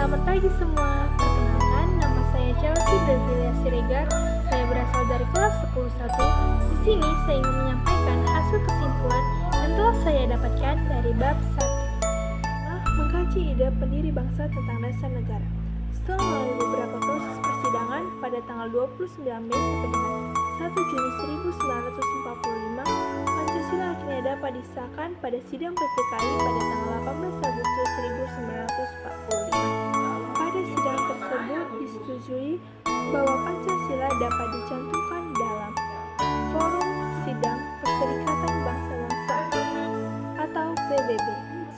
Selamat pagi semua. Perkenalkan, nama saya Chelsea Brasilia Siregar. Saya berasal dari kelas 10-1. Di sini saya ingin menyampaikan hasil kesimpulan yang telah saya dapatkan dari bab 1. Mengkaji ide pendiri bangsa tentang dasar negara. Setelah melalui beberapa proses persidangan pada tanggal 29 Mei sampai dengan 1 Juni 1945, Pancasila akhirnya dapat disahkan pada sidang PPKI pada tanggal 18 Agustus 1945. Pada sidang tersebut disetujui bahwa Pancasila dapat dicantumkan dalam Forum Sidang Perserikatan Bangsa-Bangsa atau PBB.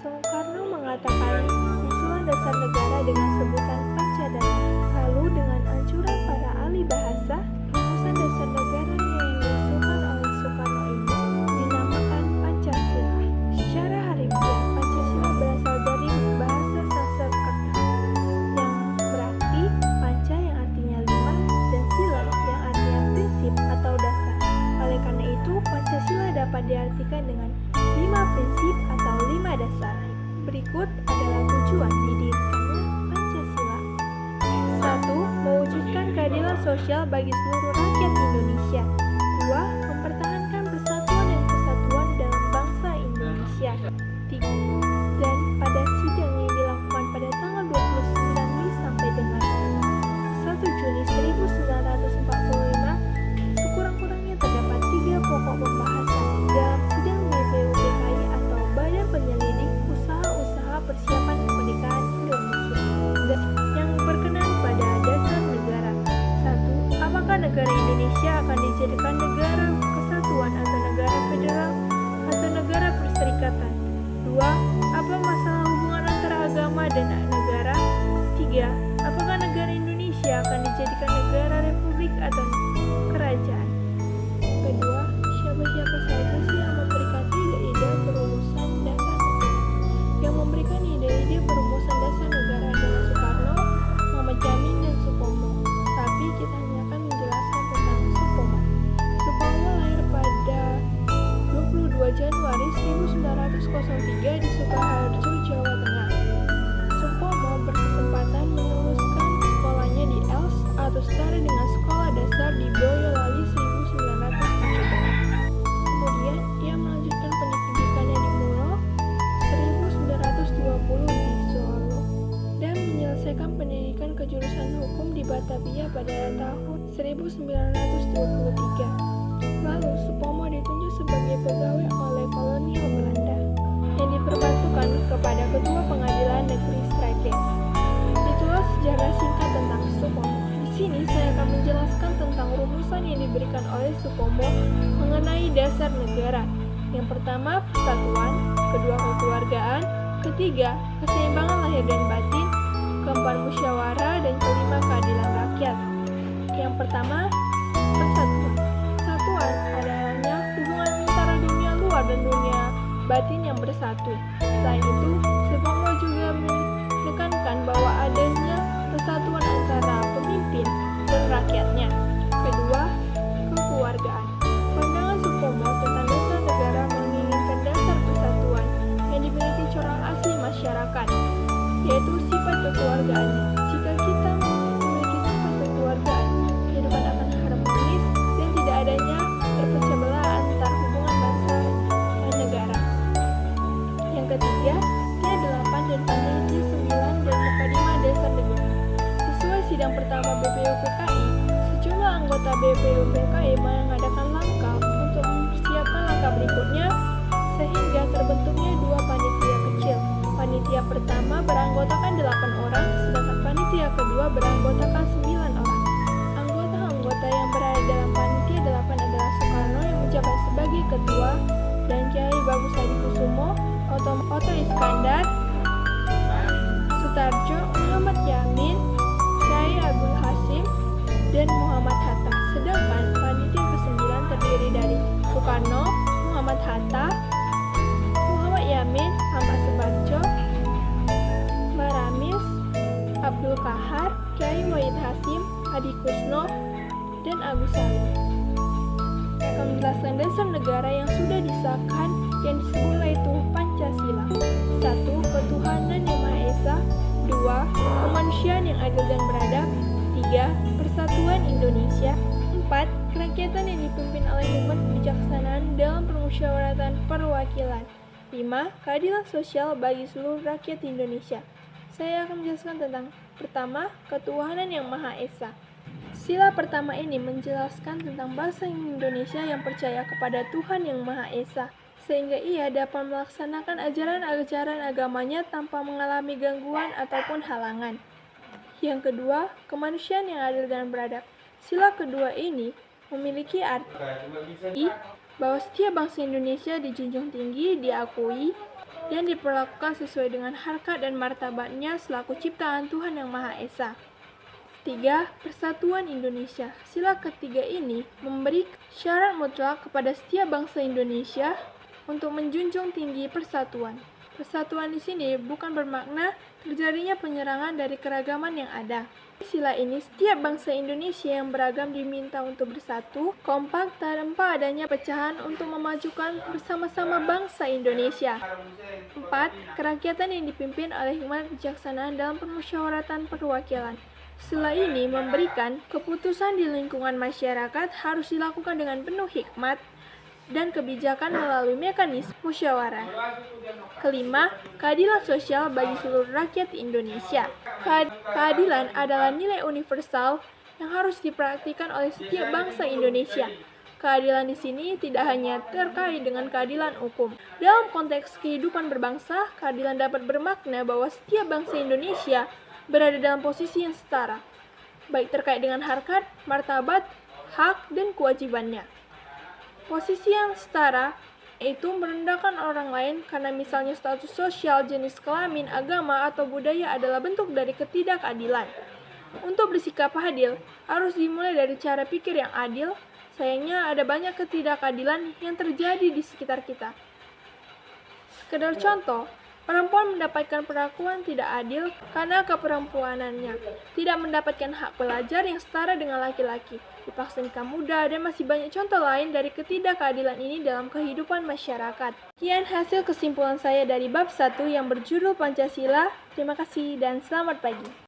Soekarno mengatakan usulan dasar negara dengan sebutan Pancadana. Lalu dengan anjuran para ahli bahasa, rumusan dasar negara yang diusulkan oleh Soekarno ini dinamakan Pancasila. Secara harfiah, Pancasila berasal dari bahasa Sanskerta yang berarti panca yang artinya lima dan sila yang artinya prinsip atau dasar. Oleh karena itu, Pancasila dapat diartikan dengan 5 prinsip atau 5 dasar. Berikut adalah tujuan didirikannya Pancasila. 1. Mewujudkan keadilan sosial bagi seluruh rakyat Indonesia. 2. Mempertahankan persatuan dan kesatuan dalam bangsa Indonesia. 3. Dan pada sidang yang dilakukan pada tanggal 29 Mei sampai dengan 1 Juni 1945, sekurang-kurangnya terdapat 3 pokok pembahasan dalam sidang BPUPKI atau Badan Penyelidik Usaha-Usaha Persiapan Kemerdekaan Indonesia yang berkenan pada dasar negara. 1. Apakah negara Indonesia akan dijadikan negara kesatuan atau negara federal atau negara perserikatan? 2. Apa masalah hubungan antara agama dan negara? 3. Apakah negara Indonesia akan dijadikan negara republik atau kerajaan? Kedua, siapa-siapa saja sih yang memberikan ide-ide perumusan dasar negara? Yang memberikan ide-ide perumusan dasar negara adalah Soekarno, Muhammad Yamin, dan Supomo. Tapi kita hanya akan menjelaskan tentang Supomo. Supomo lahir pada 22 Januari 1903 di Sukoharjo, Jawa Tengah. Supomo berkesempatan meneruskan sekolahnya di ELS atau setara dengan sekolah dasar di Boyolali 1917. Kemudian ia melanjutkan pendidikannya di Mulo 1920 di Solo dan menyelesaikan pendidikan kejurusan hukum di Batavia pada tahun 1923. Lalu Supomo ditunjuk sebagai pegawai oleh kolonial Belanda yang diperbantukan kepada Ketua Pengadilan Negeri Sragen. Itulah sejarah singkat tentang Supomo. Di sini saya akan menjelaskan tentang rumusan yang diberikan oleh Supomo mengenai dasar negara. Yang pertama, persatuan. Kedua, kekeluargaan. Ketiga, keseimbangan lahir dan batin. Keempat, musyawarah. Dan kelima, keadilan rakyat. Yang pertama, persatuan. Persatuan adanya hubungan antara dunia luar dan dunia batin yang bersatu. Selain itu, Supomo juga menekankan bahwa adanya persatuan antara pemimpin dan rakyatnya. Kedua, kekeluargaan. Pandangan Supomo tentang dasar negara menginginkan dasar persatuan yang dimiliki corak asli masyarakat, yaitu sifat kekeluargaan. Jika kita memiliki sifat kekeluargaan, kehidupan akan harmonis dan tidak adanya terpecah belah antar hubungan bangsa dan negara. Yang ketiga, T8 dan Panitia 9 dan Mukadimah Dasar Negara. Sesuai sidang pertama BPUPKI, sejumlah anggota BPUPKI mengadakan langkah untuk mempersiapkan langkah berikutnya sehingga terbentuknya 2 panitia kecil. Panitia pertama beranggotakan 8 orang, sedangkan panitia kedua beranggotakan 9 orang. Anggota-anggota yang berada dalam panitia 8 adalah Soekarno yang menjabat sebagai ketua dan Kiai Bagus Hadikusumo, Otto Iskandar, Sutarjo, Muhammad Yamin, Kiai Abdul Hasim, dan Muhammad Hatta. Sedangkan panitia ke-9 terdiri dari Soekarno, Muhammad Hatta, Muhammad Yamin, Ahmad Subarjo, Maramis, Abdul Kahar, Kiai Wahid Hasim, Adi Kusno, dan Agus Salim. Akan menjelaskan dasar negara yang sudah disahkan yang disebut yaitu Pancasila. 1. Ketuhanan Yang Maha Esa. 2. perwakilan. 5. Keadilan sosial bagi seluruh rakyat Indonesia. Saya akan menjelaskan tentang pertama, ketuhanan yang Maha Esa. Sila pertama ini menjelaskan tentang bangsa Indonesia yang percaya kepada Tuhan yang Maha Esa, sehingga ia dapat melaksanakan ajaran-ajaran agamanya tanpa mengalami gangguan ataupun halangan. Yang kedua, kemanusiaan yang adil dan beradab. Sila kedua ini memiliki arti bahwa setiap bangsa Indonesia dijunjung tinggi, diakui, dan diperlakukan sesuai dengan harkat dan martabatnya selaku ciptaan Tuhan yang Maha Esa. 3. Persatuan Indonesia. Sila ketiga ini memberi syarat mutlak kepada setiap bangsa Indonesia untuk menjunjung tinggi persatuan. Persatuan di sini bukan bermakna terjadinya penyerangan dari keragaman yang ada. Sila ini setiap bangsa Indonesia yang beragam diminta untuk bersatu, kompak tanpa adanya pecahan untuk memajukan bersama-sama bangsa Indonesia. 4. Kerakyatan yang dipimpin oleh hikmat kebijaksanaan dalam permusyawaratan perwakilan. Sila ini memberikan keputusan di lingkungan masyarakat harus dilakukan dengan penuh hikmat dan kebijakan melalui mekanisme musyawarah. Kelima, keadilan sosial bagi seluruh rakyat Indonesia. Keadilan adalah nilai universal yang harus dipraktikkan oleh setiap bangsa Indonesia. Keadilan di sini tidak hanya terkait dengan keadilan hukum. Dalam konteks kehidupan berbangsa, keadilan dapat bermakna bahwa setiap bangsa Indonesia berada dalam posisi yang setara, baik terkait dengan harkat, martabat, hak, dan kewajibannya. Posisi yang setara yaitu merendahkan orang lain karena misalnya status sosial, jenis kelamin, agama, atau budaya adalah bentuk dari ketidakadilan. Untuk bersikap adil, harus dimulai dari cara pikir yang adil. Sayangnya ada banyak ketidakadilan yang terjadi di sekitar kita. Sekedar contoh, perempuan mendapatkan perlakuan tidak adil karena keperempuanannya, tidak mendapatkan hak belajar yang setara dengan laki-laki, dipaksa nikah muda, dan masih banyak contoh lain dari ketidakadilan ini dalam kehidupan masyarakat. Sekian hasil kesimpulan saya dari bab 1 yang berjudul Pancasila. Terima kasih dan selamat pagi.